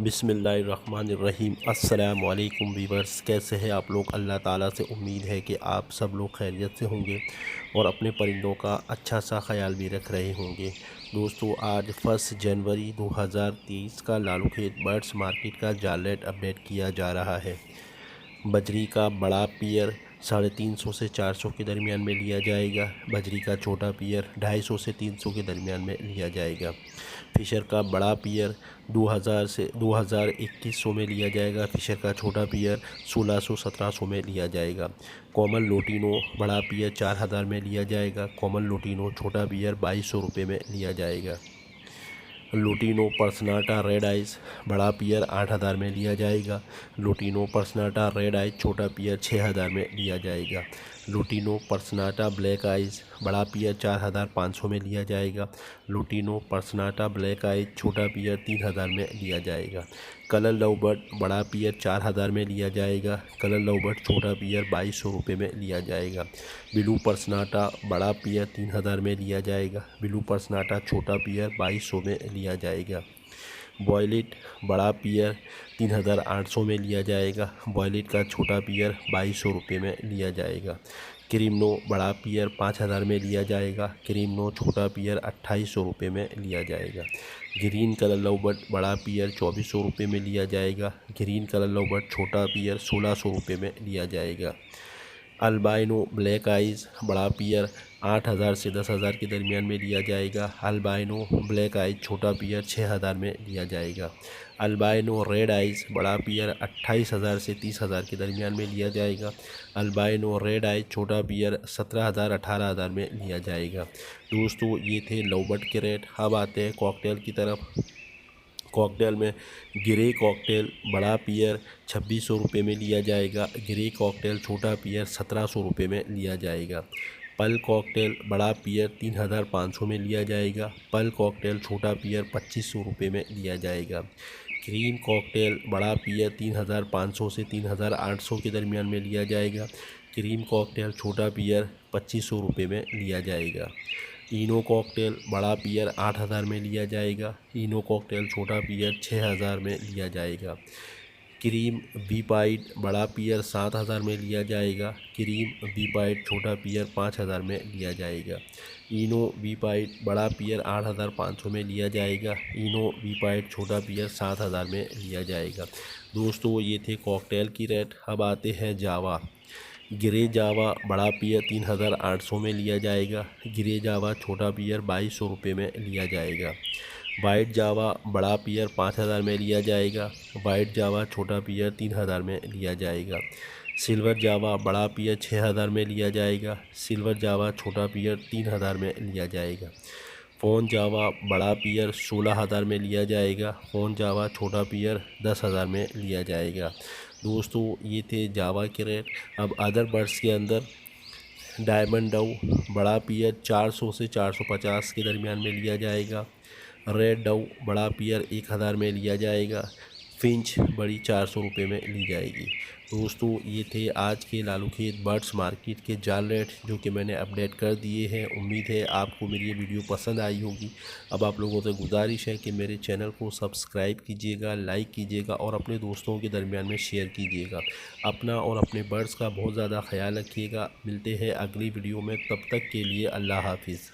बिस्मिल्लाहिर्रहमानिर्रहीम। अस्सलाम वालेकुम वीवर्स, कैसे हैं आप लोग। अल्लाह ताला से उम्मीद है कि आप सब लोग खैरियत से होंगे और अपने परिंदों का अच्छा सा ख्याल भी रख रहे होंगे। दोस्तों, आज 1 जनवरी 2023 का लालू खेत बर्ड्स मार्केट का जाल रेट अपडेट किया जा रहा है। बजरी का बड़ा पियर 350 से 400 के दरमियान में लिया जाएगा। बजरी का छोटा पियर 250 से 300 के दरमियान में लिया जाएगा। फिशर का बड़ा पियर 2000 से 2100 में लिया जाएगा। फिशर का छोटा पियर 1600-1700 में लिया जाएगा। कॉमन लोटिनो बड़ा पियर 4000 में लिया जाएगा। कॉमन लोटिनो छोटा पियर 2200 रुपये में लिया जाएगा। लुटिनो पर्सनाटा रेड आइज़ बड़ा पियर 8000 में लिया जाएगा। लुटिनो पर्सनाटा रेड आइज छोटा पियर 6000 में लिया जाएगा। लुटिनो पर्सनाटा ब्लैक आइज़ बड़ा पियर 4500 में लिया जाएगा। लुटिनो पर्सनाटा ब्लैक आइज छोटा पियर 3000 में लिया जाएगा। कलर लवबर्ड बड़ा पियर 4000 में लिया जाएगा। कलर लवबर्ड छोटा पियर 2200 रुपये में लिया जाएगा। ब्लू पर्सनाटा बड़ा पियर 3000 में लिया जाएगा। ब्लू पर्सनाटा छोटा पियर 2200 में लिया जाएगा। बॉयलेट बड़ा पियर 3800 में लिया जाएगा। बॉयलेट का छोटा पियर 2200 रुपये में लिया जाएगा। क्रीमनो बड़ा पियर 5000 में लिया जाएगा। क्रीमनो छोटा पियर 2800 रुपये में लिया जाएगा। ग्रीन कलर लवबर्ड बड़ा पियर 2400 रुपये में लिया जाएगा। ग्रीन कलर लवबर्ड छोटा पियर 1600 रुपये में लिया जाएगा। अल्बाइनो ब्लैक आइज़ बड़ा पियर 8000 से 10000 के दरमियान में लिया जाएगा। अल्बाइनो ब्लैक आइज़ छोटा पियर 6000 में लिया जाएगा। अल्बाइनो रेड आइज़ बड़ा पियर 28000 से 30000 के दरमियान में लिया जाएगा। अल्बाइनो रेड आइज़ छोटा पियर 17000-18000 में लिया जाएगा। दोस्तों, ये थे लवबर्ड के रेट। अब आते हैं कॉकटेल की तरफ। कॉकटेल में ग्रे कॉकटेल बड़ा पियर 2600 रुपये में लिया जाएगा। ग्रे कॉकटेल छोटा पियर 1700 रुपये में लिया जाएगा। पल कॉकटेल बड़ा पियर 3500 में लिया जाएगा। पल कॉकटेल छोटा पियर 2500 रुपये में लिया जाएगा। क्रीम कॉकटेल बड़ा पियर 3500 से 3800 के दरमियान में लिया जाएगा। क्रीम कॉकटेल छोटा पियर 2500 रुपये में लिया जाएगा। इनो कॉकटेल बड़ा पियर 8000 में लिया जाएगा। इनो कॉकटेल छोटा पियर 6000 में लिया जाएगा। क्रीम वीपाइड बड़ा पियर 7000 में लिया जाएगा। क्रीम वीपाइड छोटा पियर 5000 में लिया जाएगा। इनो वीपाइड बड़ा पियर 8500 में लिया जाएगा। इनो वीपाइड छोटा पियर 7000 में लिया जाएगा। दोस्तों, ये थे कॉकटेल की रेट। अब आते हैं जावा। ग्रे जावा बड़ा पियर 3800 में लिया जाएगा। ग्रे जावा छोटा पियर 2200 रुपये में लिया जाएगा। वाइट जावा बड़ा पियर 5000 में लिया जाएगा। वाइट जावा छोटा पियर 3000 में लिया जाएगा। सिल्वर जावा बड़ा पियर 6000 में लिया जाएगा। सिल्वर जावा छोटा पियर 3000 में लिया जाएगा। फ़ोन जावा बड़ा पियर 16000 में लिया जाएगा। फ़ोन जावा छोटा पियर 10000 में लिया जाएगा। दोस्तों, ये थे जावा के रेट। अब अदर बर्ड्स के अंदर डायमंड डव बड़ा पियर 400 से 450 के दरमियान में लिया जाएगा। रेड डव बड़ा पियर 1000 में लिया जाएगा। फिंच बड़ी 400 रुपये में ली जाएगी। दोस्तों, ये थे आज के लालू खेत बर्ड्स मार्केट के जाल रेट जो कि मैंने अपडेट कर दिए हैं। उम्मीद है आपको मेरी ये वीडियो पसंद आई होगी। अब आप लोगों से गुजारिश है कि मेरे चैनल को सब्सक्राइब कीजिएगा, लाइक कीजिएगा और अपने दोस्तों के दरमियान में शेयर कीजिएगा। अपना और अपने बर्ड्स का बहुत ज़्यादा ख्याल रखिएगा। मिलते हैं अगली वीडियो में, तब तक के लिए अल्लाह हाफिज़।